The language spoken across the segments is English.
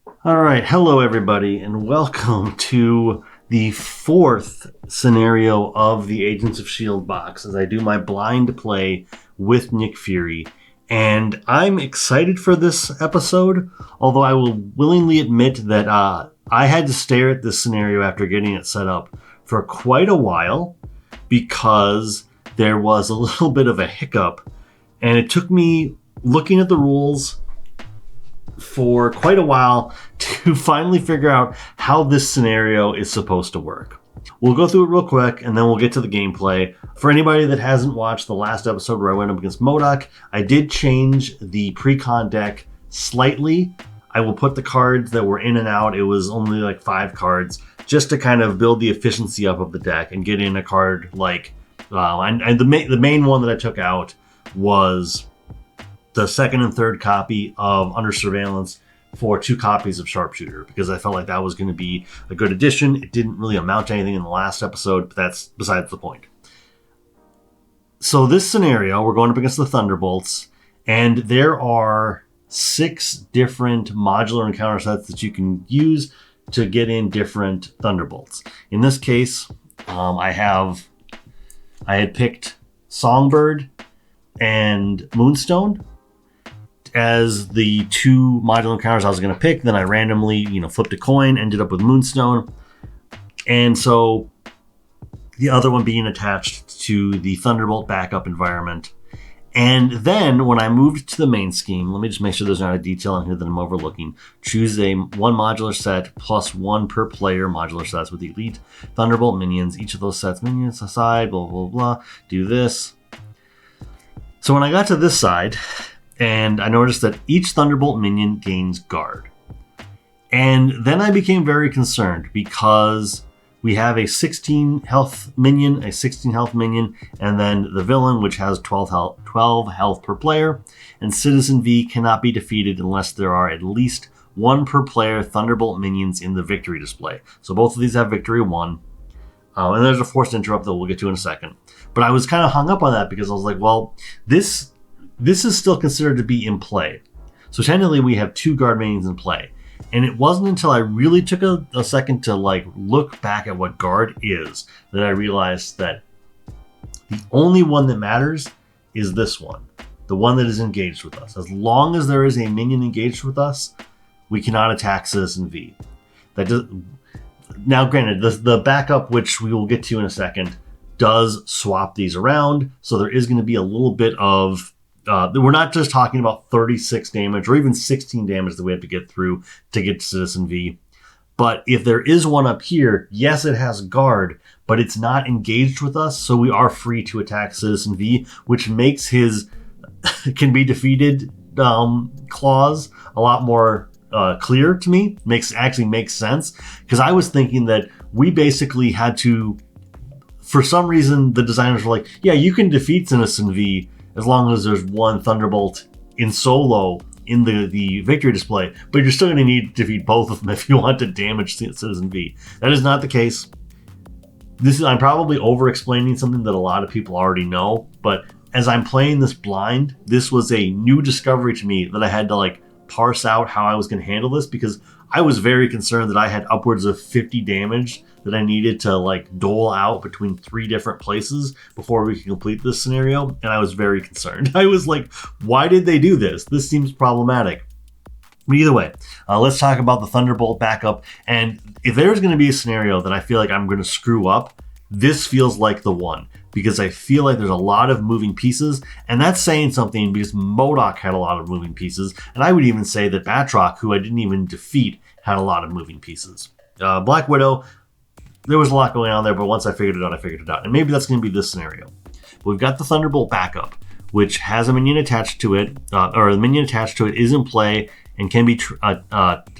All right, hello everybody, and welcome to the fourth scenario of the Agents of S.H.I.E.L.D. box as I do my blind play with Nick Fury. And I'm excited for this episode, although I will willingly admit that I had to stare at this scenario after getting it set up for quite a while because there was a little bit of a hiccup, and it took me looking at the rules for quite a while to finally figure out how this scenario is supposed to work. We'll go through it real quick and then we'll get to the gameplay. For anybody that hasn't watched the last episode where I went up against MODOK, I did change the pre-con deck slightly. I will put the cards that were in and out. It was only like 5 cards just to kind of build the efficiency up of the deck and get in a card like and the main one that I took out was the second and third copy of Under Surveillance for 2 copies of Sharpshooter, because I felt like that was going to be a good addition. It didn't really amount to anything in the last episode, but that's besides the point. So this scenario, we're going up against the Thunderbolts, and there are 6 different modular encounter sets that you can use to get in different Thunderbolts. In this case, I had picked Songbird and Moonstone as the 2 modular encounters I was going to pick. Then I randomly, flipped a coin, ended up with Moonstone. And so the other one being attached to the Thunderbolt backup environment. And then when I moved to the main scheme, let me just make sure there's not a detail on here that I'm overlooking. Choose a 1 modular set plus 1 per player modular sets with elite Thunderbolt minions. Each of those sets minions aside, blah, blah, blah. Do this. So when I got to this side, and I noticed that each Thunderbolt minion gains guard. And then I became very concerned because we have a 16 health minion, a 16 health minion, and then the villain, which has 12 health per player. And Citizen V cannot be defeated unless there are at least 1 per player Thunderbolt minions in the victory display. So both of these have victory 1. And there's a forced interrupt that we'll get to in a second. But I was kind of hung up on that because I was like, well, this is still considered to be in play. So technically we have 2 guard minions in play. And it wasn't until I really took a second to look back at what guard is that I realized that the only one that matters is this one. The one that is engaged with us. As long as there is a minion engaged with us, we cannot attack Citizen V. Now granted, the backup, which we will get to in a second, does swap these around. So there is going to be a little bit of we're not just talking about 36 damage or even 16 damage that we have to get through to get to Citizen V. But if there is one up here, yes, it has guard, but it's not engaged with us, so we are free to attack Citizen V, which makes his can be defeated clause a lot more clear to me. Actually makes sense, because I was thinking that we basically had to, for some reason, the designers were like, yeah, you can defeat Citizen V as long as there's 1 Thunderbolt in solo in the victory display, but you're still going to need to defeat both of them if you want to damage Citizen V. That is not the case. I'm probably over-explaining something that a lot of people already know, but as I'm playing this blind, this was a new discovery to me that I had to parse out how I was going to handle this, because I was very concerned that I had upwards of 50 damage that I needed to dole out between 3 different places before we could complete this scenario, and I was very concerned. I was like, why did they do this? This seems problematic. But either way, let's talk about the Thunderbolt backup. And if there's going to be a scenario that I feel like I'm going to screw up, this feels like the one, because I feel like there's a lot of moving pieces, and that's saying something because MODOK had a lot of moving pieces, and I would even say that Batroc, who I didn't even defeat, had a lot of moving pieces. Black Widow, there was a lot going on there, but once I figured it out. And maybe that's going to be this scenario. But we've got the Thunderbolt backup, which has a minion attached to it, or the minion attached to it is in play and can be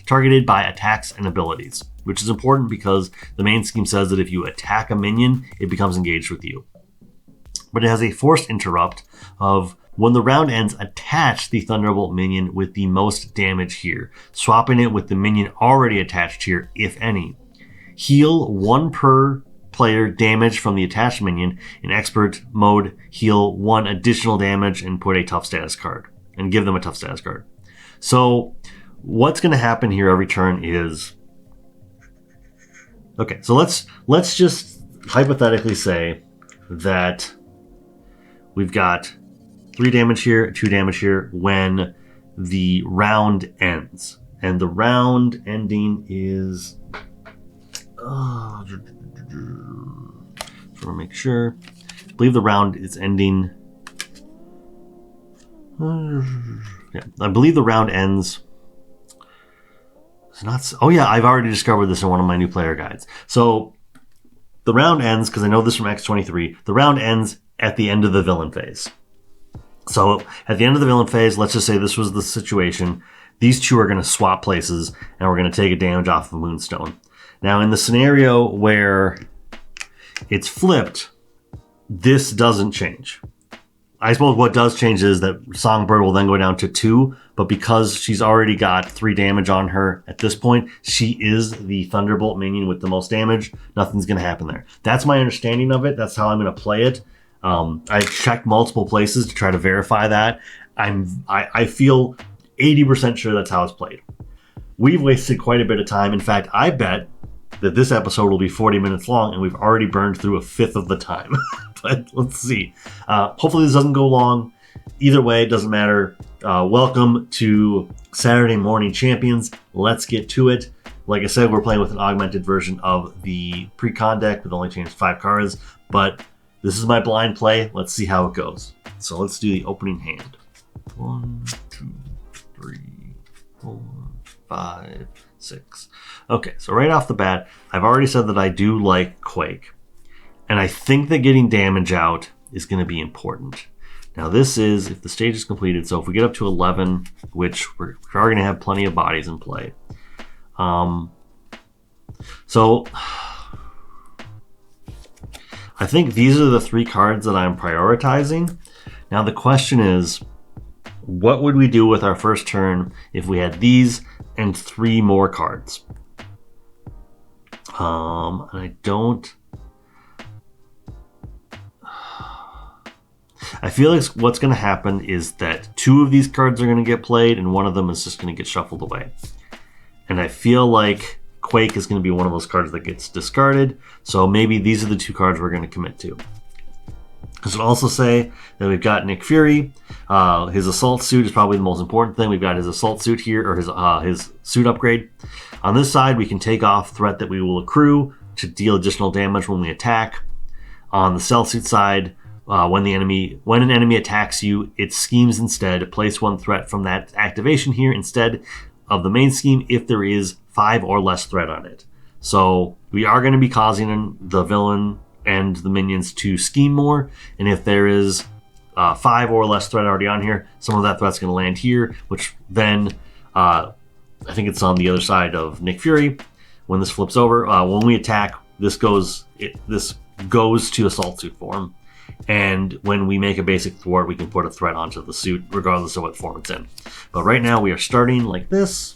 targeted by attacks and abilities, which is important because the main scheme says that if you attack a minion, it becomes engaged with you. But it has a forced interrupt of when the round ends, attach the Thunderbolt minion with the most damage here, swapping it with the minion already attached here, if any. Heal 1 per player damage from the attached minion. In expert mode, heal 1 additional damage and put a tough status card. And give them a tough status card. So what's going to happen here every turn is... Okay, so let's just hypothetically say that we've got 3 damage here, 2 damage here when the round ends. And the round ending is... just want to make sure. I believe the round is ending... yeah, I believe the round ends... It's not... Oh yeah, I've already discovered this in one of my new player guides. So the round ends, because I know this from X23, the round ends at the end of the villain phase. So at the end of the villain phase, let's just say this was the situation. These two are going to swap places, and we're going to take a damage off of Moonstone. Now, in the scenario where it's flipped, this doesn't change. I suppose what does change is that Songbird will then go down to 2, but because she's already got 3 damage on her at this point, she is the Thunderbolt minion with the most damage. Nothing's going to happen there. That's my understanding of it. That's how I'm going to play it. I've checked multiple places to try to verify that. I feel 80% sure that's how it's played. We've wasted quite a bit of time. In fact, I bet that this episode will be 40 minutes long, and we've already burned through a fifth of the time. But let's see. Hopefully this doesn't go long. Either way, it doesn't matter. Welcome to Saturday Morning Champions. Let's get to it. Like I said, we're playing with an augmented version of the pre-con deck with only changed 5 cards, but this is my blind play. Let's see how it goes. So let's do the opening hand. 1, 2, 3, 4, 5, 6. Okay, so right off the bat, I've already said that I do like Quake. And I think that getting damage out is going to be important. Now this is, if the stage is completed, so if we get up to 11, which we're going to have plenty of bodies in play. So I think these are the 3 cards that I'm prioritizing. Now the question is, what would we do with our first turn if we had these and 3 more cards? And I don't... I feel like what's going to happen is that 2 of these cards are going to get played and one of them is just going to get shuffled away. And I feel like Quake is going to be one of those cards that gets discarded. So maybe these are the 2 cards we're going to commit to. I should also say that we've got Nick Fury. His assault suit is probably the most important thing. We've got his assault suit here, or his suit upgrade. On this side, we can take off threat that we will accrue to deal additional damage when we attack. On the cell suit side, when an enemy attacks you, it schemes instead. Place 1 threat from that activation here instead of the main scheme if there is 5 or less threat on it. So we are going to be causing the villain and the minions to scheme more, and if there is 5 or less threat already on here, some of that threat's going to land here, which then I think it's on the other side of Nick Fury. When this flips over, when we attack, this goes to assault suit form, and when we make a basic thwart, we can put a threat onto the suit regardless of what form it's in. But right now we are starting like this.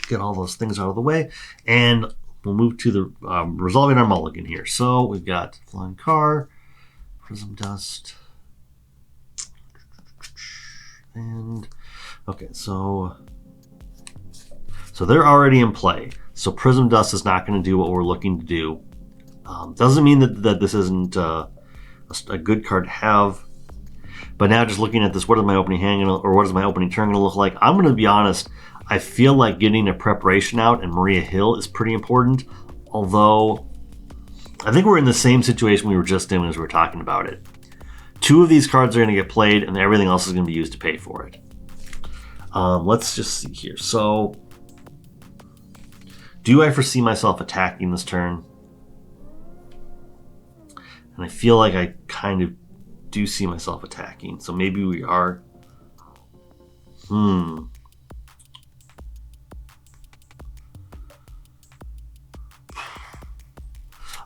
Get all those things out of the way, and we'll move to the resolving our mulligan here. So we've got Flying Car, Prism Dust, and okay, so they're already in play. So Prism Dust is not going to do what we're looking to do. Doesn't mean that this isn't a good card to have. But now just looking at this, what is my opening hand or what is my opening turn going to look like? I'm going to be honest. I feel like getting a preparation out and Maria Hill is pretty important, although I think we're in the same situation we were just in as we were talking about it. 2 of these cards are going to get played, and everything else is going to be used to pay for it. Let's just see here. So, do I foresee myself attacking this turn? And I feel like I kind of do see myself attacking, so maybe we are. I'm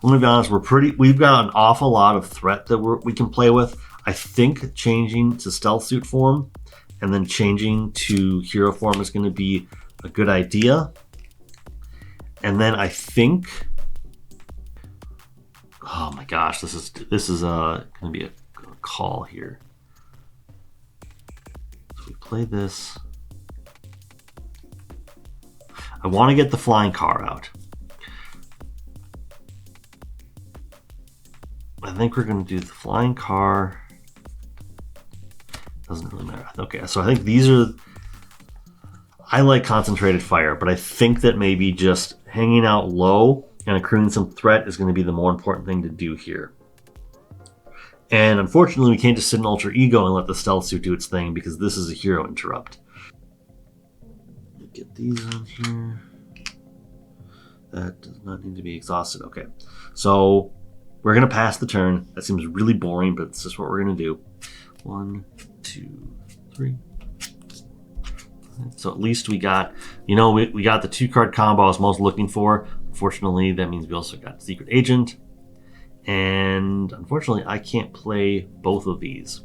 going to be honest, we've got an awful lot of threat that we can play with. I think changing to stealth suit form and then changing to hero form is going to be a good idea. And then I think, oh my gosh, this is going to be a call here. So we play this. I want to get the flying car out. I think we're going to do the flying car. Doesn't really matter. Okay, so I think these are... I like concentrated fire, but I think that maybe just hanging out low and accruing some threat is going to be the more important thing to do here. And unfortunately, we can't just sit in Ultra Ego and let the stealth suit do its thing, because this is a hero interrupt. Get these on here. That does not need to be exhausted. Okay, so we're going to pass the turn. That seems really boring, but it's just what we're going to do. 1, 2, 3. So at least we got, we got the 2-card combo I was most looking for. Unfortunately, that means we also got Secret Agent. And unfortunately, I can't play both of these.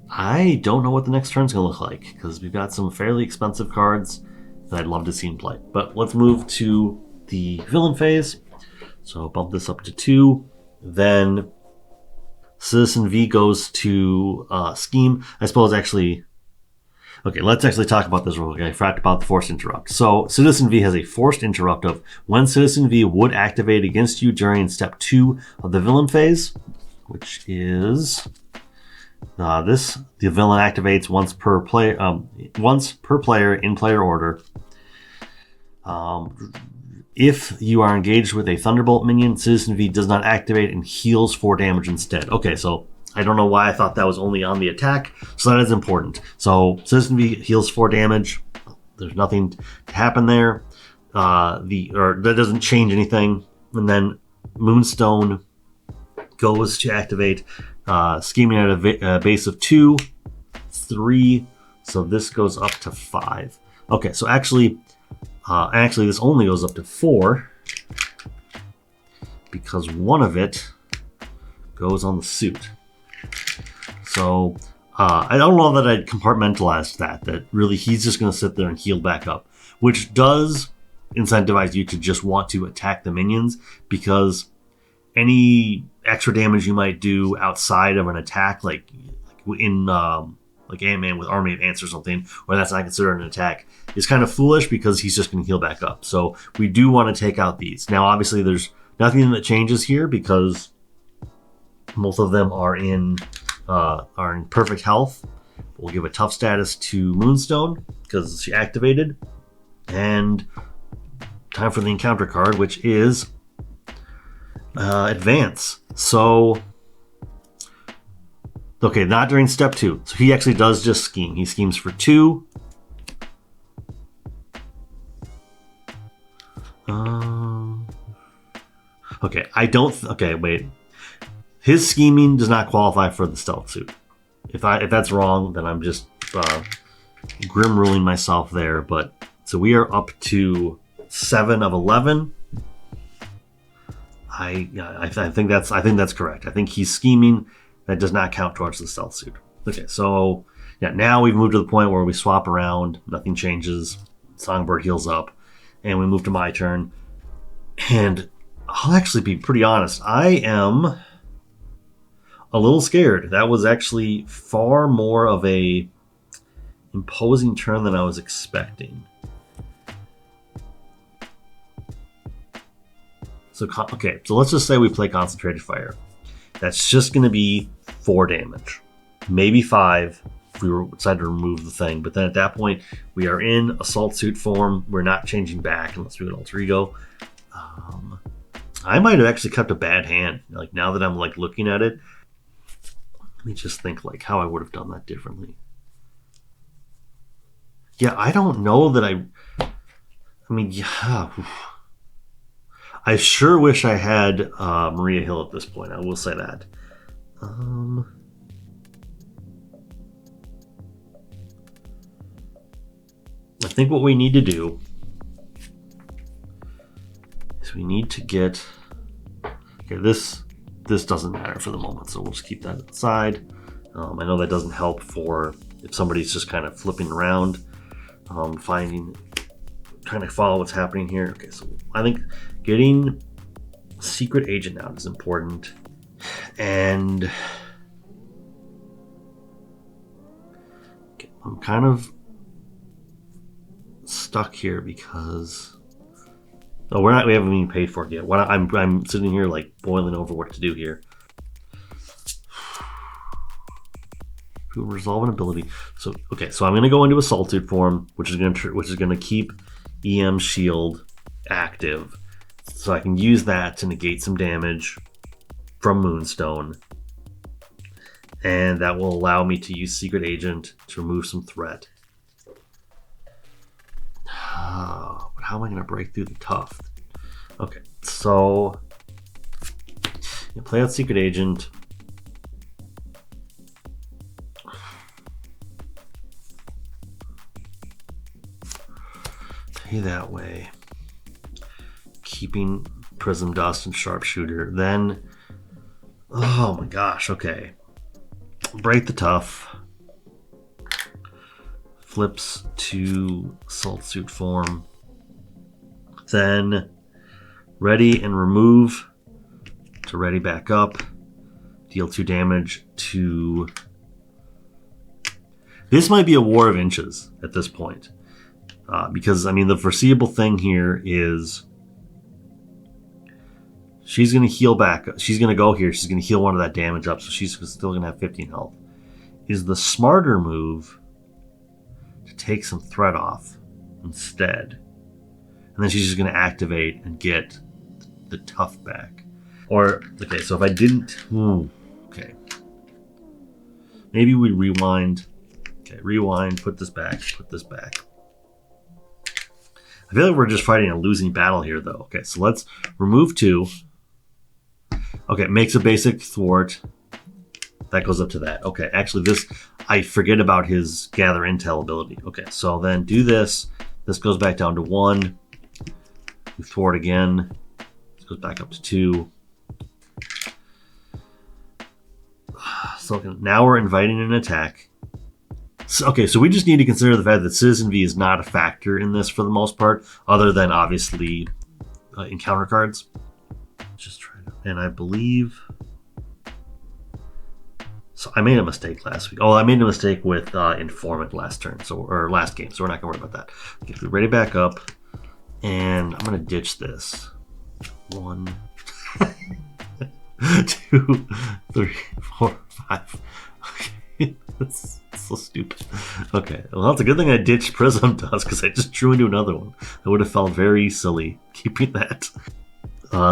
I don't know what the next turn's going to look like, because we've got some fairly expensive cards that I'd love to see in play. But let's move to the villain phase. So bump this up to 2. Then Citizen V goes to Scheme. I suppose actually... Okay, let's actually talk about this real quick. I forgot about the forced interrupt. So Citizen V has a forced interrupt of when Citizen V would activate against you during step 2 of the villain phase, which is this. The villain activates once per player in player order. If you are engaged with a Thunderbolt minion, Citizen V does not activate and heals 4 damage instead. Okay, so I don't know why I thought that was only on the attack, so that is important. So Citizen V heals 4 damage. There's nothing to happen there. That doesn't change anything. And then Moonstone goes to activate, scheming at a base of 2, 3. So this goes up to 5. Okay, so actually this only goes up to 4 because one of it goes on the suit. So I don't know that I'd compartmentalized that really he's just going to sit there and heal back up, which does incentivize you to just want to attack the minions, because any extra damage you might do outside of an attack, like in like Ant-Man with Army of Ants or something, where that's not considered an attack, is kind of foolish because he's just going to heal back up. So we do want to take out these. Now, obviously, there's nothing that changes here because both of them are in perfect health. We'll give a tough status to Moonstone because she activated. And time for the encounter card, which is Advance. So, okay, not during step 2. So he actually does just scheme. He schemes for 2. Okay, wait. His scheming does not qualify for the stealth suit. If that's wrong, then I'm just grim ruling myself there. But so we are up to 7 of 11. I think that's correct. I think he's scheming. That does not count towards the stealth suit. Okay, so yeah, now we've moved to the point where we swap around. Nothing changes. Songbird heals up, and we move to my turn. And I'll actually be pretty honest. I am a little scared. That was actually far more of a imposing turn than I was expecting. So let's just say we play Concentrated Fire. That's just going to be 4 damage, maybe 5 if we decide to remove the thing. But then at that point, we are in Assault Suit form. We're not changing back unless we go to Alter Ego. I might have actually kept a bad hand. Like, now that I'm looking at it, let me just think how I would have done that differently. Yeah, I don't know that yeah. I sure wish I had Maria Hill at this point. I will say that. I think what we need to do is we need to get... Okay, this doesn't matter for the moment, so we'll just keep that aside. I know that doesn't help for if somebody's just kind of flipping around, trying to follow what's happening here. Okay, so I think getting Secret Agent out is important. And okay, I'm kind of stuck here because we haven't even paid for it yet. I'm sitting here like boiling over what to do here. Resolve an ability. So I'm going to go into a Salted form, which is going to keep EM Shield active, so I can use that to negate some damage from Moonstone, and that will allow me to use Secret Agent to remove some threat. But how am I going to break through the Tuft? Okay, so you play out Secret Agent. Play that way, keeping Prism Dust and Sharpshooter. Then, oh my gosh, okay. Break the Tuff. Flips to Salt Suit form. Then ready and remove to ready back up. Deal 2 damage to... This might be a war of inches at this point. Because, I mean, the foreseeable thing here is she's going to heal back. She's going to go here. She's going to heal one of that damage up, so she's still going to have 15 health. Is the smarter move to take some threat off instead. And then she's just going to activate and get the Tuff back. Or, okay, so if I didn't... okay. Maybe we rewind. Okay, rewind, put this back, put this back. I feel like we're just fighting a losing battle here, though. Okay, so let's remove 2. Okay, makes a basic thwart. That goes up to that. Okay, actually this, I forget about his gather intel ability. Okay, so then do this. This goes back down to 1. We thwart again. This goes back up to 2. So now we're inviting an attack. So, okay, so we just need to consider the fact that Citizen V is not a factor in this for the most part, other than obviously encounter cards. Just try to, and I believe. So I made a mistake last week. Oh, I made a mistake with Informant last turn, or last game. So we're not gonna worry about that. Get ready back up, and I'm gonna ditch this. 1, 2, 3, 4, 5. Okay, that's so stupid. Okay, well, it's a good thing I ditched Prism Dust because I just drew into another one. I would have felt very silly keeping that.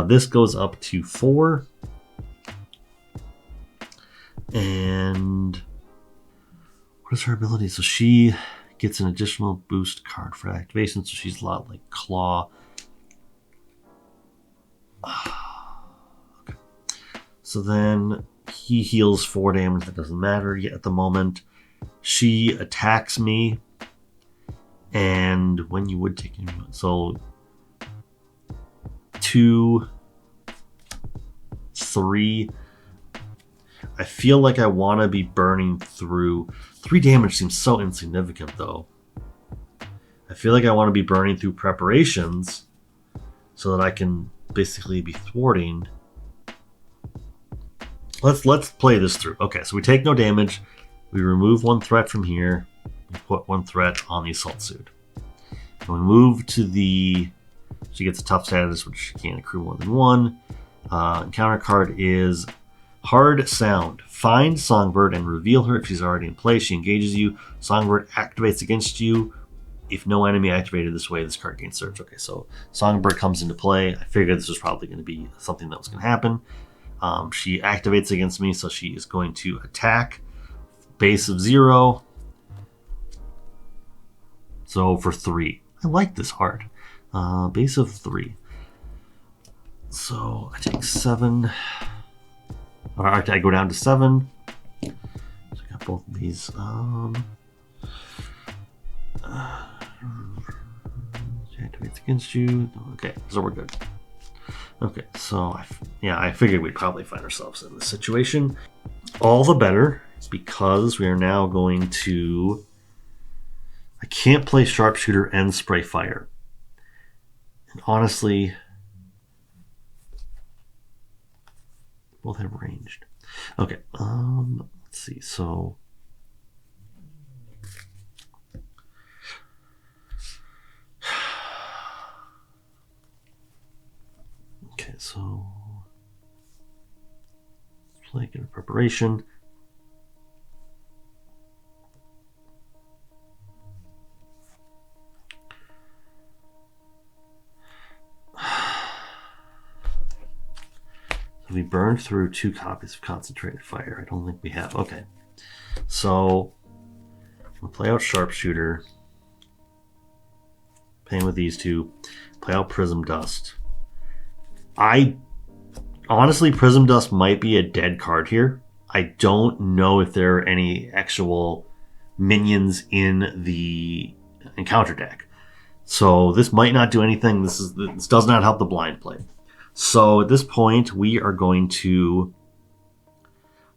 This goes up to 4. And what is her ability? So she gets an additional boost card for activation, so she's a lot like Claw. Okay. So then he heals 4 damage. That doesn't matter yet at the moment. She attacks me, and when you would take so 2, 3. I feel like I want to be burning through 3 damage. Seems so insignificant, though. I feel like I want to be burning through preparations so that I can basically be thwarting. Let's play this through. Okay, so we take no damage. We remove 1 threat from here. We put 1 threat on the Assault Suit. And we move to the... She gets a tough status, which she can't accrue more than 1. Encounter card is Hard Sound. Find Songbird and reveal her. If she's already in play, she engages you. Songbird activates against you. If no enemy activated this way, this card gains surge. Okay, so Songbird comes into play. I figured this was probably going to be something that was going to happen. She activates against me, so she is going to attack. Base of 0. So for 3. I like this card. Base of 3. So I take 7. Alright, I go down to 7. So I got both of these. She activates against you. Okay, so we're good. Okay, so I figured we'd probably find ourselves in this situation. All the better, because we are now going to... I can't play Sharpshooter and Spray Fire. And honestly... both have ranged. Okay, let's see, so... so play get a preparation. We burned through 2 copies of Concentrated Fire. I don't think we have. Okay. So we'll play out Sharpshooter. Playing with these 2. Play out Prism Dust. Honestly, Prism Dust might be a dead card here. I don't know if there are any actual minions in the encounter deck. So this might not do anything. This does not help the blind play. So at this point, we are going to...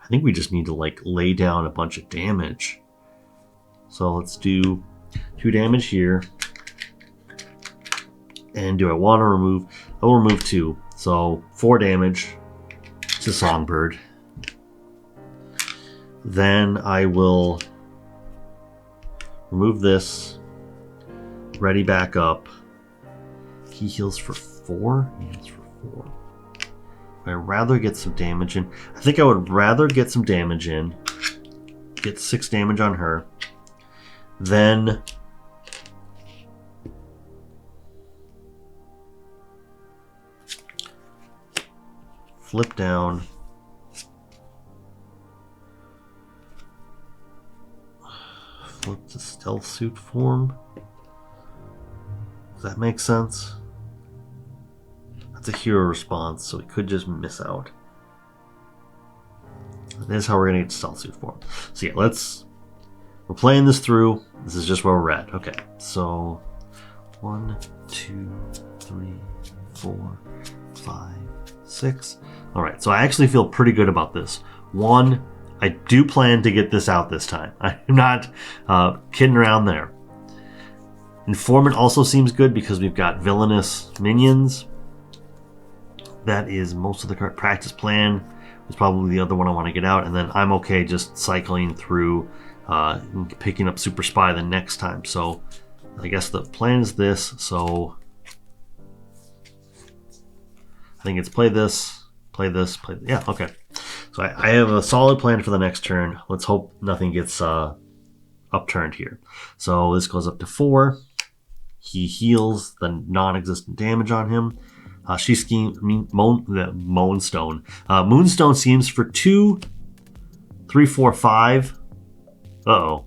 I think we just need to like lay down a bunch of damage. So let's do 2 damage here. And do I want to remove... I will remove 2. So 4 damage to Songbird. Then I will remove this. Ready back up. He heals for 4? He heals for 4. I'd rather get some damage in. I think I would rather get some damage in. Get 6 damage on her. Then flip down. Flip to stealth suit form. Does that make sense? That's a hero response, so we could just miss out. This is how we're gonna get stealth suit form. So yeah, we're playing this through. This is just where we're at. Okay, so 1, 2, 3, 4, 5, 6. All right, so I actually feel pretty good about this. 1, I do plan to get this out this time. I'm not kidding around there. Informant also seems good because we've got villainous minions. That is most of the card. Practice Plan is probably the other one I want to get out, and then I'm okay just cycling through picking up Super Spy the next time. So I guess the plan is this. So I think it's play this, play this, play. Yeah, okay. So I have a solid plan for the next turn. Let's hope nothing gets upturned here. So this goes up to 4. He heals the non-existent damage on him. She schemes Moonstone. Moonstone seems for 2, 3, 4, 5. Uh-oh.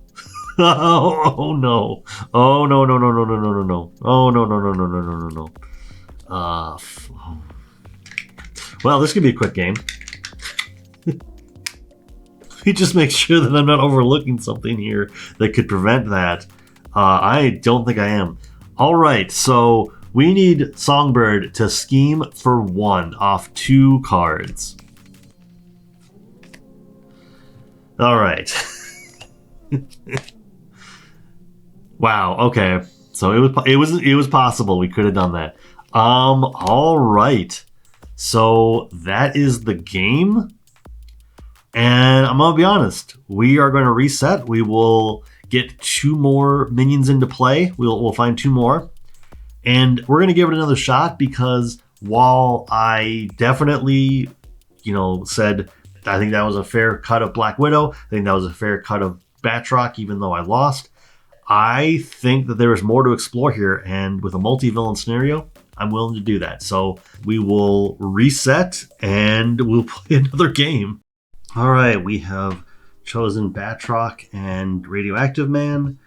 Oh no. Oh no no no no no no no no. Oh no no no no no no no no. Well, this could be a quick game. Let me just make sure that I'm not overlooking something here that could prevent that. I don't think I am. All right, so we need Songbird to scheme for 1 off 2 cards. All right. Wow. Okay. So it was possible we could have done that. All right. So that is the game. And I'm gonna be honest. We are going to reset. We will get 2 more minions into play. We'll find 2 more. And we're going to give it another shot because while I definitely, said I think that was a fair cut of Black Widow, I think that was a fair cut of Batroc, even though I lost, I think that there is more to explore here. And with a multi-villain scenario, I'm willing to do that. So we will reset and we'll play another game. All right, we have chosen Batroc and Radioactive Man.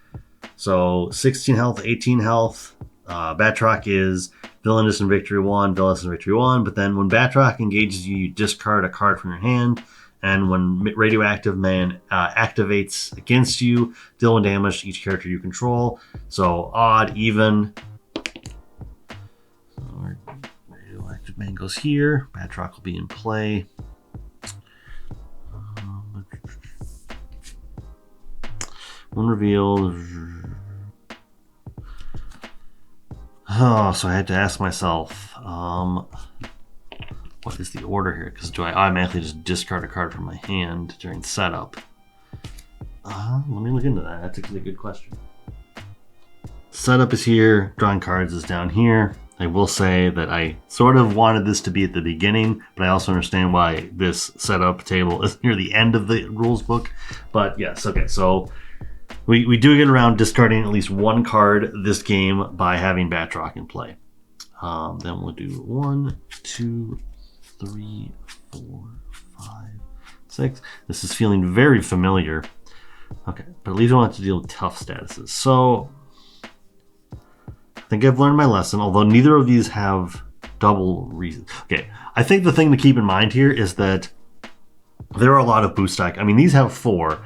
So 16 health, 18 health. Batroc is villainous in victory 1, villainous in victory 1. But then when Batroc engages you, you discard a card from your hand. And when Radioactive Man activates against you, deal 1 damage to each character you control. So odd, even. So Radioactive Man goes here. Batroc will be in play. One reveal. Oh, so I had to ask myself, what is the order here? Because do I automatically just discard a card from my hand during setup? Let me look into that. That's actually a good question. Setup is here. Drawing cards is down here. I will say that I sort of wanted this to be at the beginning, but I also understand why this setup table is near the end of the rules book. But yes, okay, so we do get around discarding at least one card this game by having Batroc in play. Then we'll do 1, 2, 3, 4, 5, 6. This is feeling very familiar. Okay, but at least I don't have to deal with tough statuses. So I think I've learned my lesson, although neither of these have double reasons. Okay, I think the thing to keep in mind here is that there are a lot of boost icons. I mean, these have 4.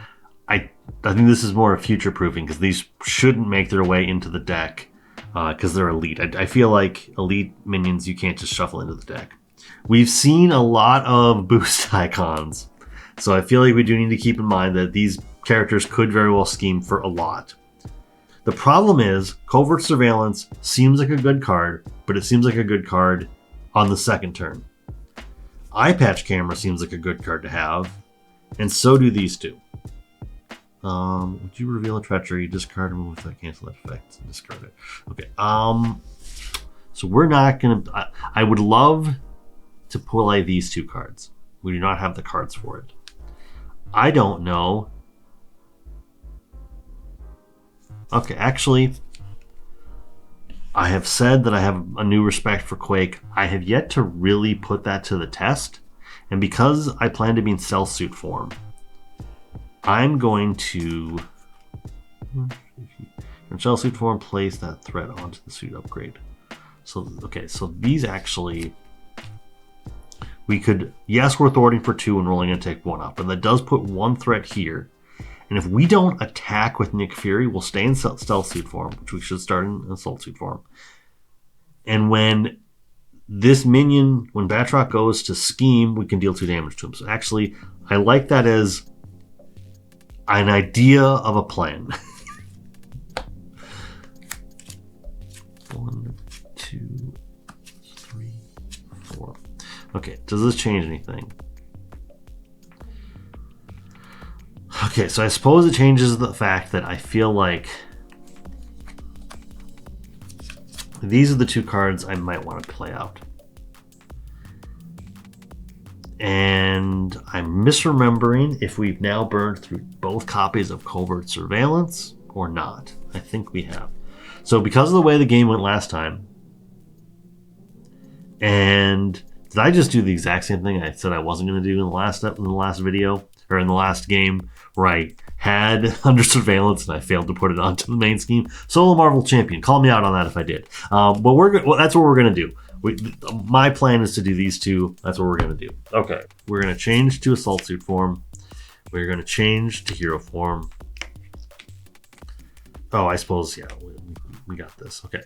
I think this is more future proofing because these shouldn't make their way into the deck because they're elite. I feel like elite minions you can't just shuffle into the deck. We've seen a lot of boost icons, so I feel like we do need to keep in mind that these characters could very well scheme for a lot. The problem is Covert Surveillance seems like a good card, but it seems like a good card on the second turn. Eye Patch Camera seems like a good card to have, and so do these two. Would you reveal a treachery, discard, remove that cancel that effect, and discard it? Okay. So we're not gonna. I would love to play these two cards. We do not have the cards for it. I don't know. Okay, actually, I have said that I have a new respect for Quake. I have yet to really put that to the test, and because I plan to be in stealth suit form, I'm going to, in shell suit form, place that threat onto the suit upgrade. So, okay, so these actually, we could, yes, we're thwarting for 2 and we're only going to take 1 up, but that does put 1 threat here. And if we don't attack with Nick Fury, we'll stay in stealth suit form, which we should start in assault suit form. And when this minion, when Batroc goes to scheme, we can deal 2 damage to him. So actually, I like that as an idea of a plan. 1, 2, 3, 4. Okay, does this change anything? Okay, so I suppose it changes the fact that I feel like these are the 2 cards I might want to play out. And I'm misremembering if we've now burned through both copies of Covert Surveillance or not. I think we have. So because of the way the game went last time, and did I just do the exact same thing I said I wasn't going to do in the last video, or in the last game, where I had under surveillance and I failed to put it onto the main scheme? Solo Marvel Champion, call me out on that if I did. But that's what we're going to do. My plan is to do these 2. That's what we're going to do. Okay, we're going to change to assault suit form. We're going to change to hero form. Oh, I suppose, yeah, we got this. Okay,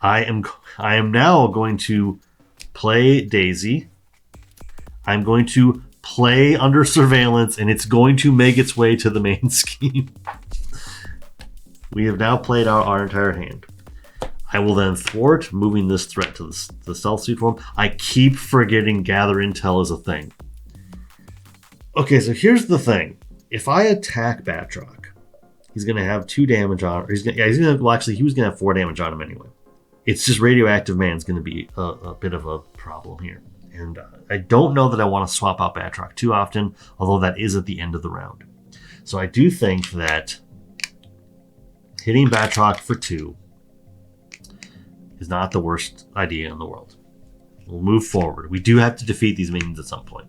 I am now going to play Daisy. I'm going to play under surveillance, and it's going to make its way to the main scheme. We have now played out our entire hand. I will then thwart, moving this threat to the stealth suit form. I keep forgetting gather intel is a thing. Okay, so here's the thing. If I attack Batroc, he's going to have 2 damage on, or he was going to have 4 damage on him anyway. It's just Radioactive Man's going to be a bit of a problem here. And I don't know that I want to swap out Batroc too often, although that is at the end of the round. So I do think that hitting Batroc for 2 is not the worst idea in the world. We'll move forward. We do have to defeat these minions at some point.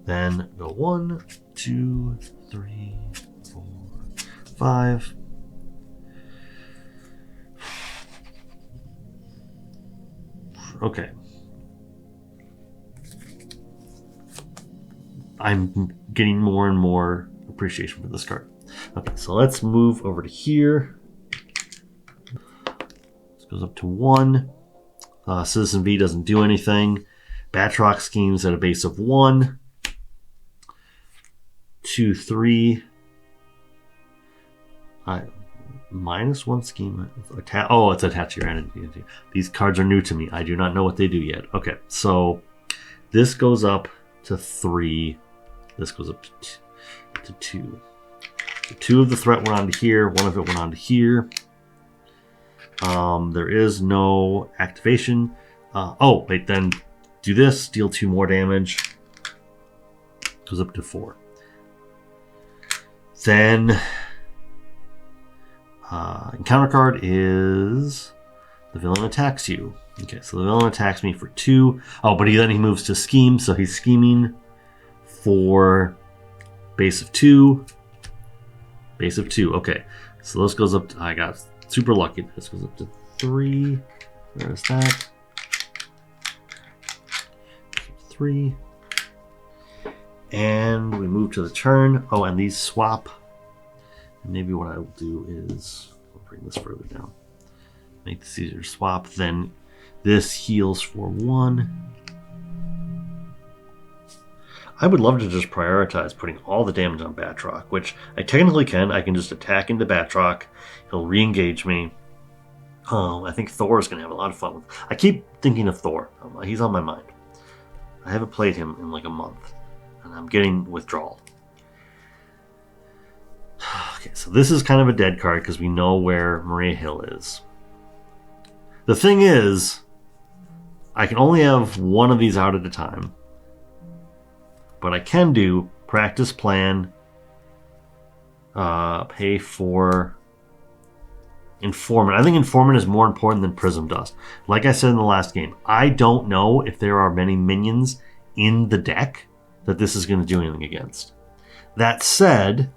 Then go 1, 2, 3, 4, 5. Okay. I'm getting more and more appreciation for this card. Okay, so let's move over to here. This goes up to 1. Citizen V doesn't do anything. Batroc schemes at a base of 1. 2, 3. -1 scheme. Oh, it's attached to your entity. These cards are new to me. I do not know what they do yet. Okay, so this goes up to 3. This goes up to 2. So 2 of the threat went onto here. 1 of it went onto here. There is no activation. Oh, wait, then do this. Deal 2 more damage. Goes up to 4. Then encounter card is the villain attacks you. Okay, so the villain attacks me for 2. Oh, but then he moves to scheme, so he's scheming for base of 2. Base of 2. Okay, so this goes up to, I got super lucky. This goes up to 3. There's that. 3. And we move to the turn. Oh, and these swap. And maybe what I will do is I'll bring this further down. Make this easier to swap. Then this heals for 1. I would love to just prioritize putting all the damage on Batroc, which I technically can. I can just attack into Batroc. He'll re-engage me. I think Thor is going to have a lot of fun with. I keep thinking of Thor. He's on my mind. I haven't played him in like a month, and I'm getting withdrawal. Okay, so this is kind of a dead card because we know where Maria Hill is. The thing is, I can only have one of these out at a time. But I can do practice plan, pay for informant. I think informant is more important than prism dust. Like I said in the last game, I don't know if there are many minions in the deck that this is going to do anything against. That said,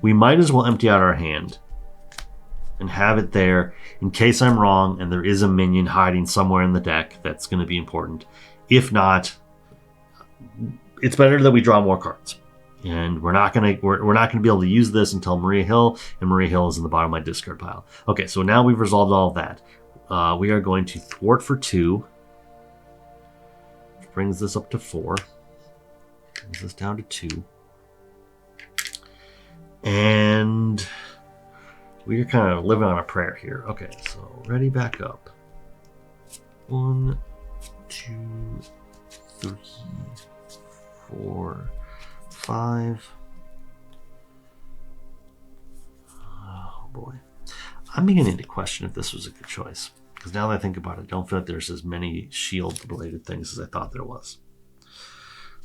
we might as well empty out our hand and have it there in case I'm wrong and there is a minion hiding somewhere in the deck that's going to be important. If not, it's better that we draw more cards, and we're not gonna be able to use this until Maria Hill, and Maria Hill is in the bottom of my discard pile. Okay, so now we've resolved all of that. We are going to thwart for 2, which brings this up to 4, brings this down to 2, and we're kind of living on a prayer here. Okay, so ready, back up. 1, 2, 3. 4, 5. Oh boy. I'm beginning to question if this was a good choice. Because now that I think about it, I don't feel like there's as many shield-related things as I thought there was.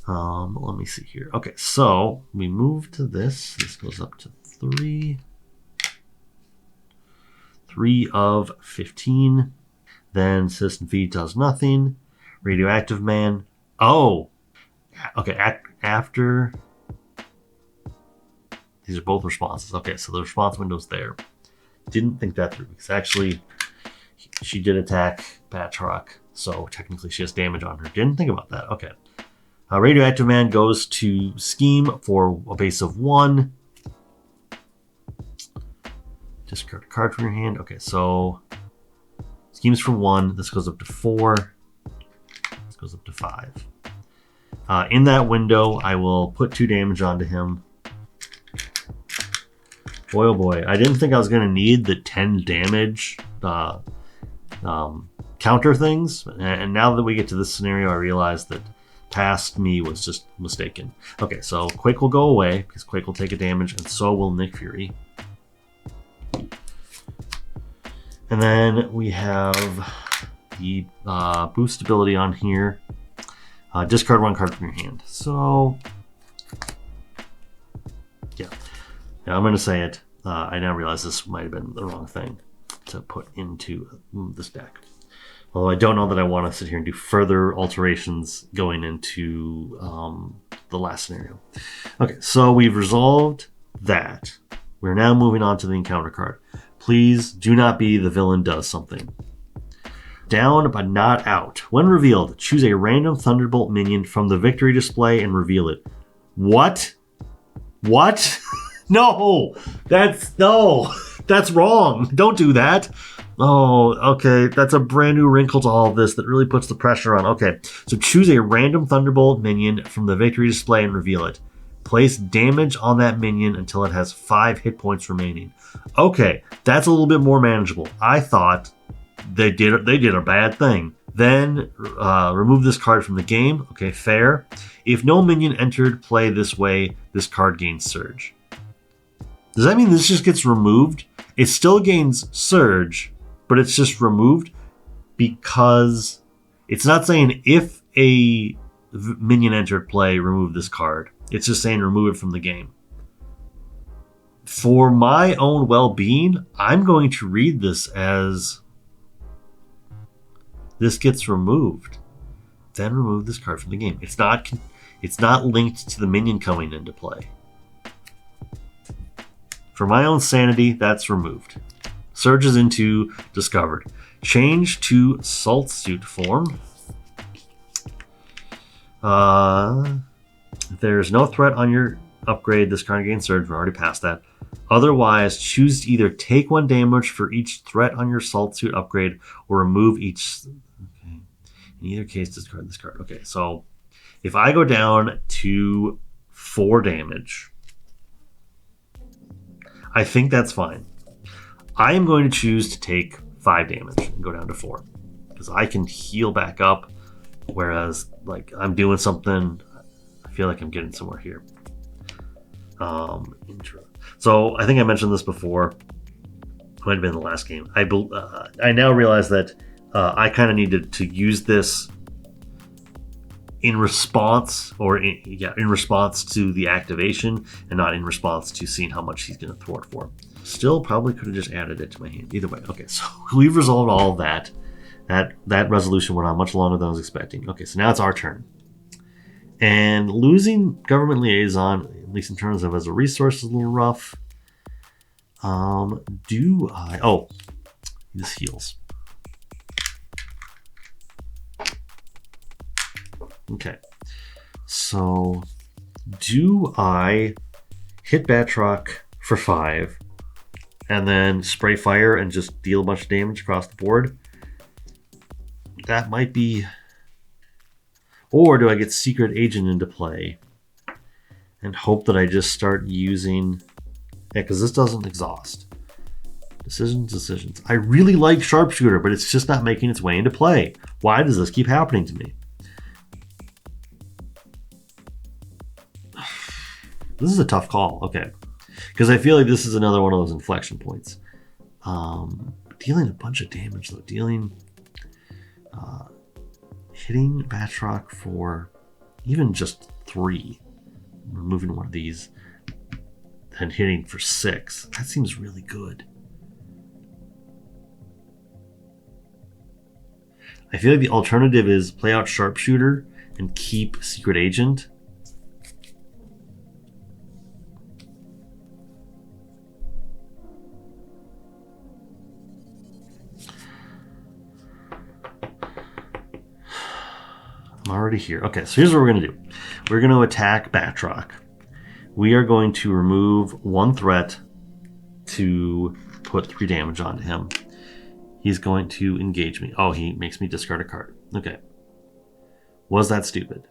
Let me see here. Okay, so we move to this. This goes up to 3. 3 of 15. Then Citizen V does nothing. Radioactive Man. Oh! Okay, after these are both responses. Okay, so the response window's there. Didn't think that through because actually she did attack Batroc, so technically she has damage on her. Didn't think about that. Okay, Radioactive Man goes to scheme for a base of 1. Discard a card from your hand. Okay, so schemes for 1. This goes up to 4. This goes up to 5. In that window, I will put 2 damage onto him. Boy, oh boy. I didn't think I was going to need the 10 damage counter things. And now that we get to this scenario, I realize that past me was just mistaken. Okay, so Quake will go away, because Quake will take a damage, and so will Nick Fury. And then we have the boost ability on here. Discard 1 card from your hand. So, yeah. Now I'm going to say it. I now realize this might have been the wrong thing to put into this deck. Although I don't know that I want to sit here and do further alterations going into the last scenario. Okay, so we've resolved that. We're now moving on to the encounter card. Please do not be the villain does something. Down but not out. When revealed, choose a random Thunderbolt minion from the victory display and reveal it. What? What? No! That's wrong. Don't do that. Oh, okay. That's a brand new wrinkle to all of this that really puts the pressure on. Okay, so choose a random Thunderbolt minion from the victory display and reveal it. Place damage on that minion until it has 5 hit points remaining. Okay, that's a little bit more manageable. I thought they did a bad thing. Then remove this card from the game. Okay, fair. If no minion entered play this way, this card gains surge. Does that mean this just gets removed It still gains Surge, but it's just removed because it's not saying if a minion entered play, remove this card. It's just saying remove it from the game. For my own well-being, I'm going to read this as this gets removed. Then remove this card from the game. It's not linked to the minion coming into play. For my own sanity, that's removed. Surges into discovered. Change to Salt Suit form. If there's no threat on your upgrade, this card gains Surge. We're already past that. Otherwise, choose to either take 1 damage for each threat on your Salt Suit upgrade or remove each. Okay. In either case, discard this card. Okay, so if I go down to 4 damage, I think that's fine. I am going to choose to take 5 damage and go down to 4 because I can heal back up, whereas like I'm doing something. I feel like I'm getting somewhere here. Intro. So I think I mentioned this before. Might have been the last game. I now realize that I kind of needed to use this in response, in response to the activation, and not in response to seeing how much he's going to thwart for. Still, probably could have just added it to my hand. Either way, okay. So we've resolved all of that. That resolution went on much longer than I was expecting. Okay, so now it's our turn. And losing Government Liaison, at least in terms of as a resource, is a little rough. This heals. Okay. So, do I hit Batroc for 5 and then spray fire and just deal a bunch of damage across the board? That might be... Or do I get Secret Agent into play and hope that I just start using... Yeah, because this doesn't exhaust. Decisions. I really like Sharpshooter, but it's just not making its way into play. Why does this keep happening to me? This is a tough call. Okay. Because I feel like this is another one of those inflection points. Dealing a bunch of damage, though. Hitting Batroc for even just 3. Removing one of these. And hitting for 6. That seems really good. I feel like the alternative is play out Sharpshooter and keep Secret Agent. I'm already here. Okay, so here's what we're going to do. We're going to attack Batroc. We are going to remove 1 threat to put 3 damage onto him. He's going to engage me. Oh, he makes me discard a card. Okay. Was that stupid?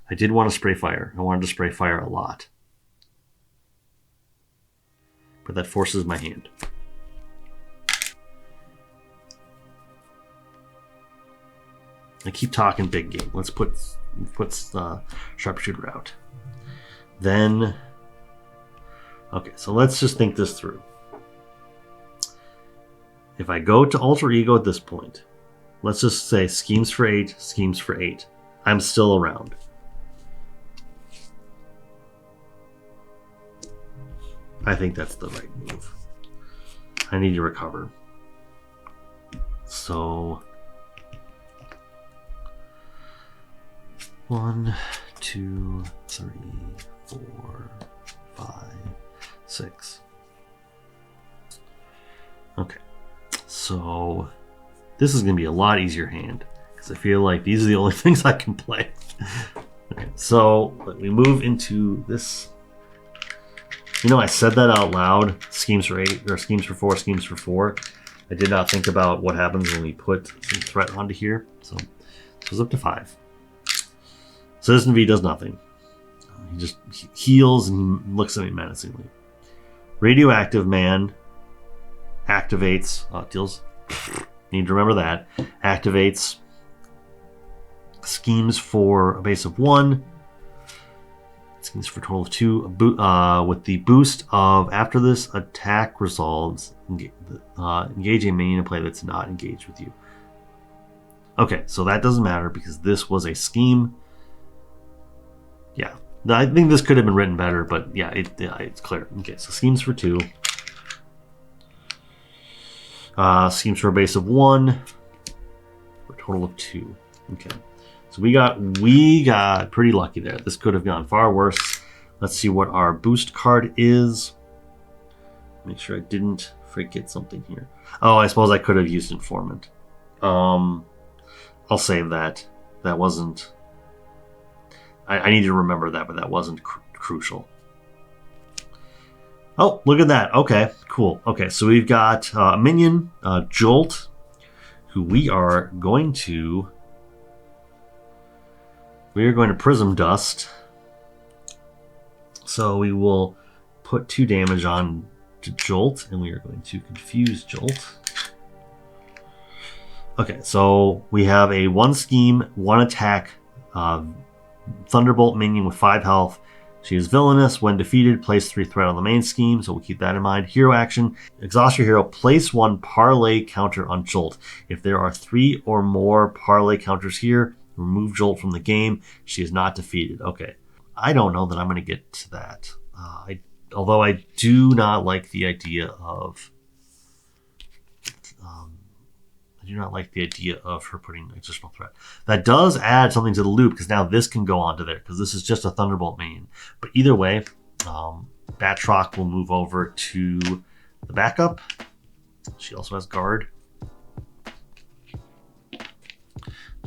I did want to spray fire. I wanted to spray fire a lot. But that forces my hand. I keep talking big game. Let's put Sharpshooter out. Then, okay, so let's just think this through. If I go to Alter Ego at this point, let's just say schemes for 8, schemes for 8. I'm still around. I think that's the right move. I need to recover. So 1, 2, 3, 4, 5, 6. Okay. So this is going to be a lot easier hand because I feel like these are the only things I can play. Okay, so let me move into this. You know, I said that out loud. Schemes for 8 or schemes for 4, schemes for 4. I did not think about what happens when we put some threat onto here. So this goes up to 5. Citizen V does nothing. He just heals and looks at me menacingly. Radioactive Man activates. Deals. Need to remember that. Activates. Schemes for a base of 1. Schemes for a total of 2. With the boost of after this attack resolves, engage a minion in play that's not engaged with you. Okay, so that doesn't matter because this was a scheme. Yeah, I think this could have been written better, but yeah, it's clear. Okay, so schemes for 2. Schemes for a base of 1. For a total of 2. Okay. So we got pretty lucky there. This could have gone far worse. Let's see what our boost card is. Make sure I didn't forget something here. Oh, I suppose I could have used Informant. I'll save that. That wasn't... I need to remember that, but that wasn't crucial. Oh, look at that. Okay, cool. Okay, so we've got a minion, Jolt, who we are going to Prism Dust. So we will put 2 damage on to Jolt, and we are going to confuse Jolt. Okay, so we have a 1 scheme, 1 attack Thunderbolt minion with 5 health. She is villainous. When defeated, place 3 threat on the main scheme, so we'll keep that in mind. Hero action. Exhaust your hero. Place 1 parlay counter on Jolt. If there are 3 or more parlay counters here, remove Jolt from the game. She is not defeated. Okay. I don't know that I'm going to get to that. Although I do not like the idea of... I do not like the idea of her putting additional threat. That does add something to the loop, because now this can go onto there, because this is just a Thunderbolt minion. But either way, Batroc will move over to the backup. She also has guard.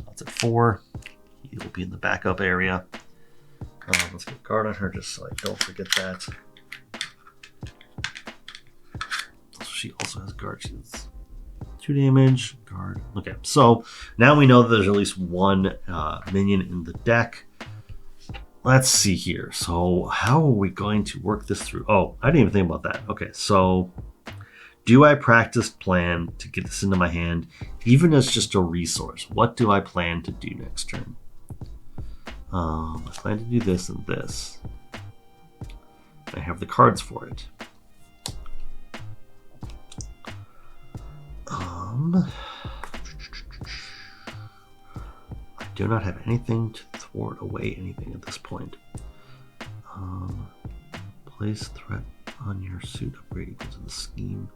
That's at 4. He will be in the backup area. Let's get guard on her just so I don't forget that. So she also has guard. She's 2 damage, guard. Okay, so now we know that there's at least 1 minion in the deck. Let's see here. So how are we going to work this through? Oh, I didn't even think about that. Okay, so do I practice plan to get this into my hand, even as just a resource? What do I plan to do next turn? I plan to do this and this. I have the cards for it. I do not have anything to thwart away anything at this point. Place threat on your suit upgrade equals to the scheme.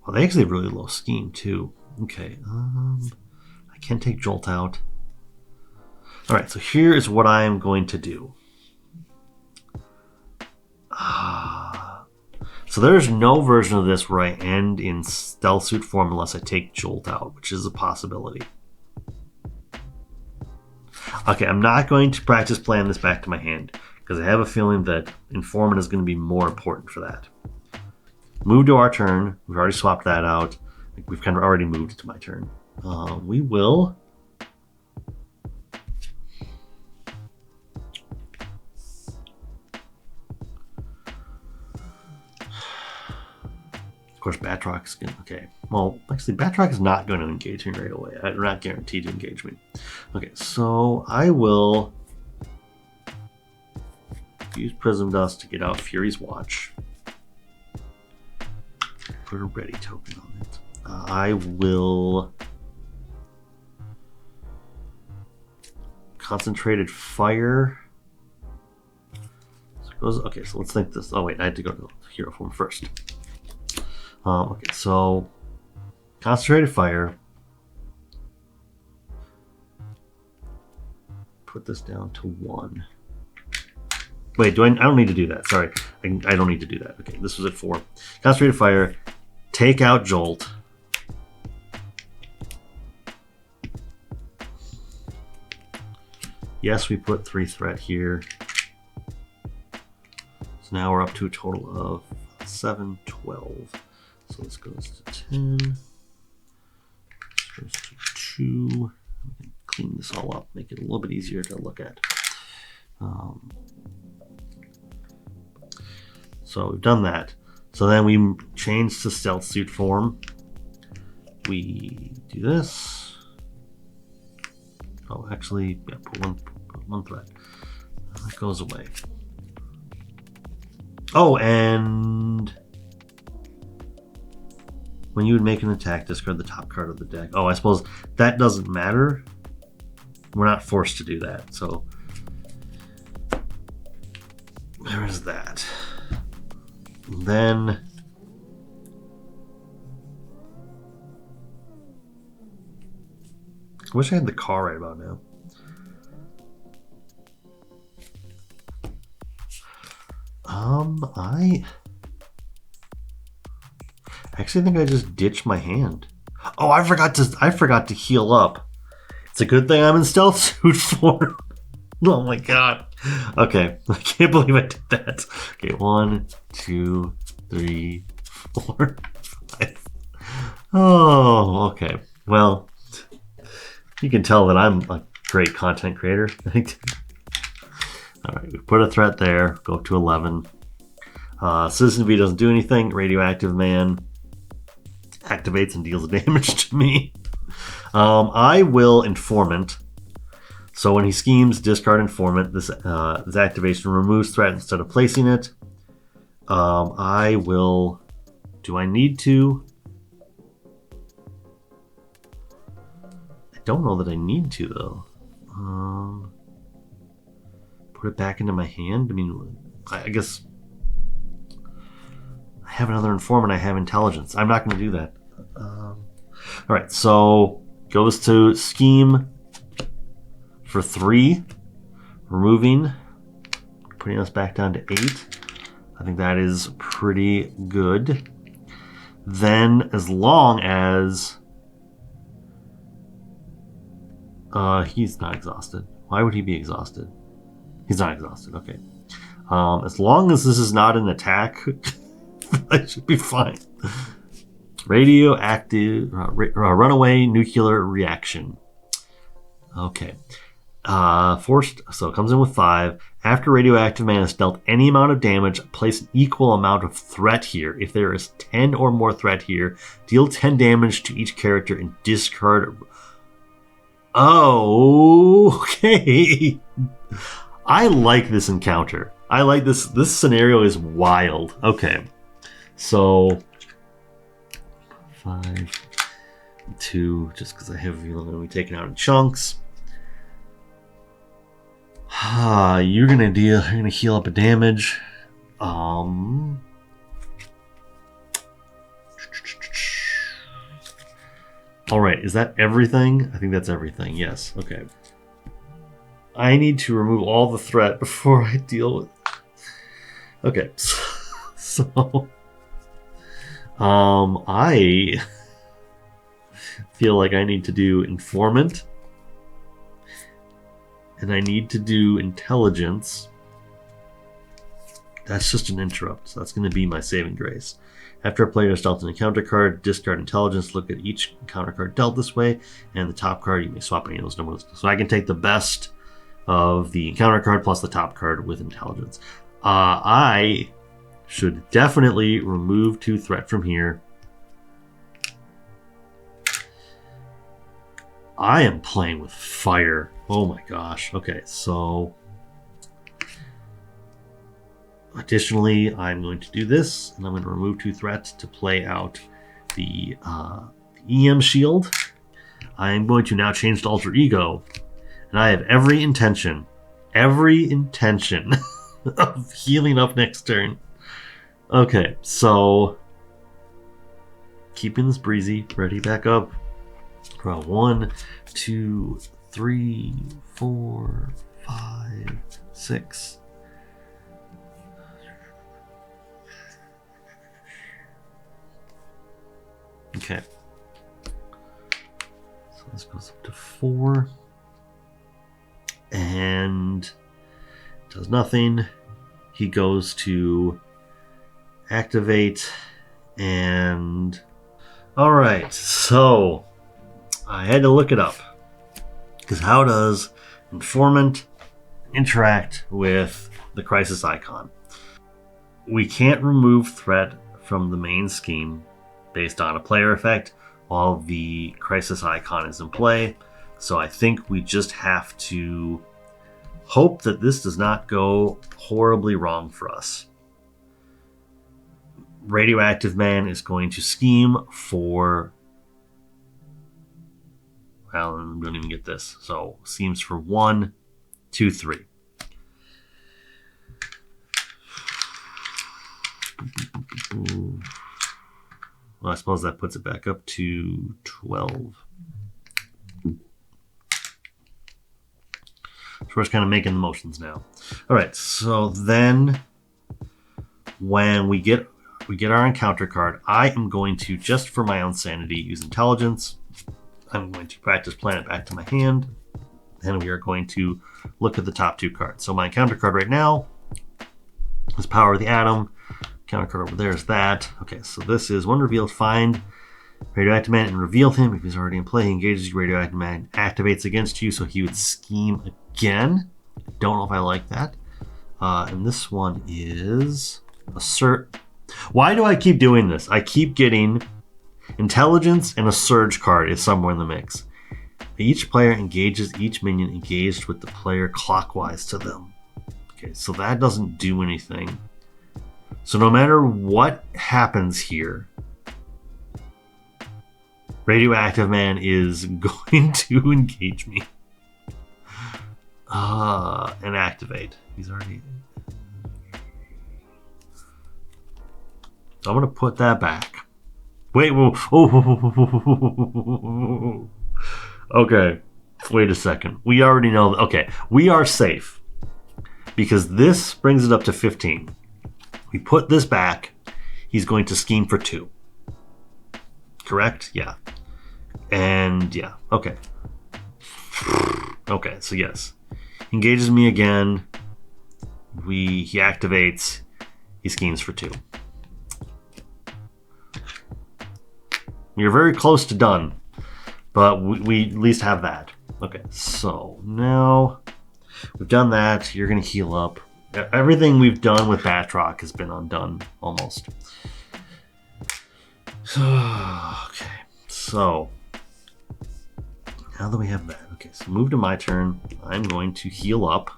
Well, they actually have really low scheme too. Okay, I can't take Jolt out. All right, so here is what I am going to do. So there's no version of this where I end in stealth suit form unless I take Jolt out, which is a possibility. Okay, I'm not going to practice plan this back to my hand because I have a feeling that Informant is going to be more important for that. Move to our turn. We've already swapped that out. We've kind of already moved to my turn. We will... Of course, Batroc's going to... Okay. Well, actually, Batroc is not going to engage me right away. I'm not guaranteed to engage me. Okay, so I will use Prism Dust to get out Fury's Watch. Put a ready token on it. I will... Concentrated Fire. Okay, so let's think this. Oh, wait, I had to go to hero form first. Okay, so Concentrated Fire. Put this down to 1. Wait, I don't need to do that. Sorry, I don't need to do that. Okay, this was at 4. Concentrated Fire. Take out Jolt. Yes, we put 3 threat here. So now we're up to a total of 7, 12. So this goes to 10. This goes to 2. We can clean this all up, make it a little bit easier to look at. So we've done that. So then we change to stealth suit form. We do this. Oh, actually, yeah, put one threat. That goes away. Oh, and when you would make an attack, discard the top card of the deck. Oh, I suppose that doesn't matter. We're not forced to do that, so there is that. Then I wish I had the call right about now. I actually think I just ditched my hand. Oh, I forgot to heal up. It's a good thing I'm in stealth suit form. Oh my god. Okay, I can't believe I did that. Okay, 1, 2, 3, 4, 5. Oh, okay. Well, you can tell that I'm a great content creator. All right, we put a threat there. Go up to 11. Citizen V doesn't do anything. Radioactive Man activates and deals damage to me. I will Informant. So when he schemes, discard Informant. This activation removes threat instead of placing it. I will... Do I need to? I don't know that I need to, though. Put it back into my hand? I mean, I guess... I have another Informant. I have Intelligence. I'm not going to do that. Alright, so... Goes to Scheme... for 3, removing, putting us back down to 8. I think that is pretty good. Then, as long as he's not exhausted. Why would he be exhausted? He's not exhausted. Okay. As long as this is not an attack, I should be fine. Radioactive, runaway nuclear reaction. Okay. Forced, so it comes in with 5. After Radioactive Man is dealt any amount of damage, place an equal amount of threat here. If there is 10 or more threat here, deal 10 damage to each character and discard. Oh, okay. I like this encounter. I like this. This scenario is wild. Okay. So 5, 2, just because I have a feeling I'm going to be taken out in chunks. You're gonna heal up a damage. All right, is that everything? I think that's everything. Yes. Okay. I need to remove all the threat before I deal with. Okay. So, I feel like I need to do Informant. And I need to do Intelligence. That's just an interrupt, so that's going to be my saving grace. After a player has dealt an encounter card, discard Intelligence, look at each encounter card dealt this way, and the top card, you may swap any of those numbers. So I can take the best of the encounter card plus the top card with Intelligence. I should definitely remove 2 threat from here. I am playing with fire. Oh my gosh. Okay, so additionally, I'm going to do this, and I'm going to remove 2 threats to play out the EM shield. I am going to now change to Alter Ego, and I have every intention of healing up next turn. Okay, so keeping this breezy, ready back up. 1, 2, 3, 4, 5, 6. Okay. So this goes up to 4. And does nothing. He goes to activate and... Alright, so I had to look it up. Because how does Informant interact with the Crisis icon? We can't remove threat from the main scheme based on a player effect while the Crisis icon is in play. So I think we just have to hope that this does not go horribly wrong for us. Radioactive Man is going to scheme for... Well, we don't even get this. So, schemes for 1, 2, 3. Well, I suppose that puts it back up to 12. So we're just kind of making the motions now. All right, so then when we get our encounter card, I am going to, just for my own sanity, use intelligence. I'm going to practice playing it back to my hand, and we are going to look at the top 2 cards. So my encounter card right now is Power of the Atom. Counter card over there is that. Okay, so this is when revealed, find Radioactive Man and reveal him. If he's already in play, he engages you. Radioactive Man activates against you, so he would scheme again. Don't know if I like that. And this one is Assert. Why do I keep doing this? I keep getting Intelligence and a Surge card is somewhere in the mix. Each player engages each minion engaged with the player clockwise to them. Okay, so that doesn't do anything. So no matter what happens here, Radioactive Man is going to engage me. And activate. He's already... I'm going to put that back. Wait, whoa. Oh. Okay. Wait a second. We already know... Okay, we are safe. Because this brings it up to 15. We put this back. He's going to scheme for 2. Correct? Yeah. And yeah. Okay. Okay, so yes. Engages me again. He activates. He schemes for 2. You're very close to done. But we at least have that. Okay, so now we've done that. You're going to heal up. Everything we've done with Batroc has been undone, almost. Okay, so now that we have that, okay, so move to my turn. I'm going to heal up.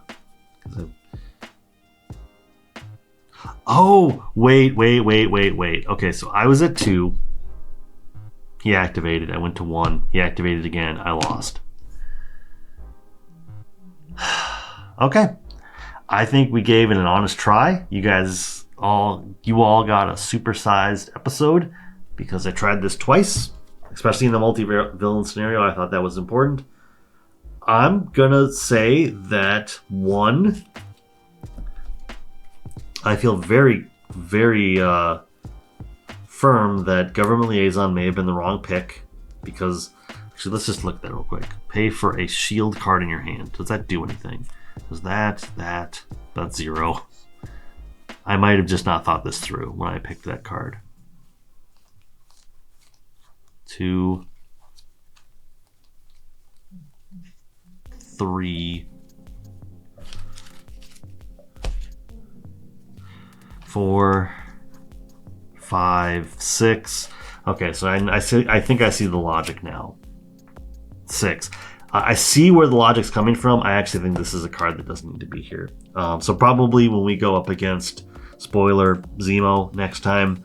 Oh, wait. Okay, so I was at 2. He activated. I went to 1. He activated again. I lost. Okay. I think we gave it an honest try. You all got a supersized episode because I tried this twice, especially in the multi-villain scenario. I thought that was important. I'm gonna say that 1, I feel very, very firm that Government Liaison may have been the wrong pick because, actually, let's just look at that real quick. Pay for a shield card in your hand. Does that do anything? Does that's 0. I might have just not thought this through when I picked that card. 2, 3, 4, 5, 6. Okay, so I think I see the logic now. 6. I see where the logic's coming from. I actually think this is a card that doesn't need to be here. So probably when we go up against, spoiler, Zemo next time,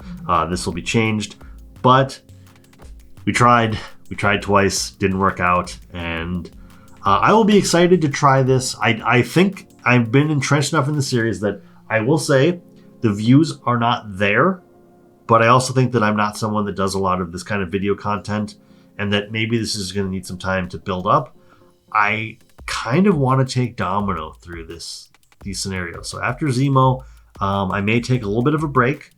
this will be changed. But we tried twice, didn't work out, and I will be excited to try this. I think I've been entrenched enough in the series that I will say the views are not there, but I also think that I'm not someone that does a lot of this kind of video content, and that maybe this is going to need some time to build up. I kind of want to take Domino through these scenarios. So after Zemo, I may take a little bit of a break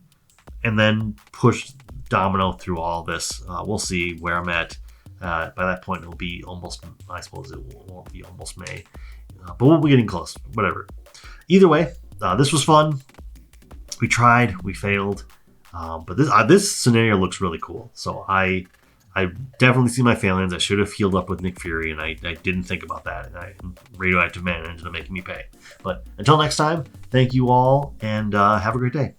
and then push Domino through all this. We'll see where I'm at. By that point, it'll be almost, I suppose it won't be almost May. But we'll be getting close. Whatever. Either way, this was fun. We tried. We failed. But this scenario looks really cool. So I definitely see my failings. I should have healed up with Nick Fury, and I didn't think about that. And Radioactive Man ended up making me pay. But until next time, thank you all, and have a great day.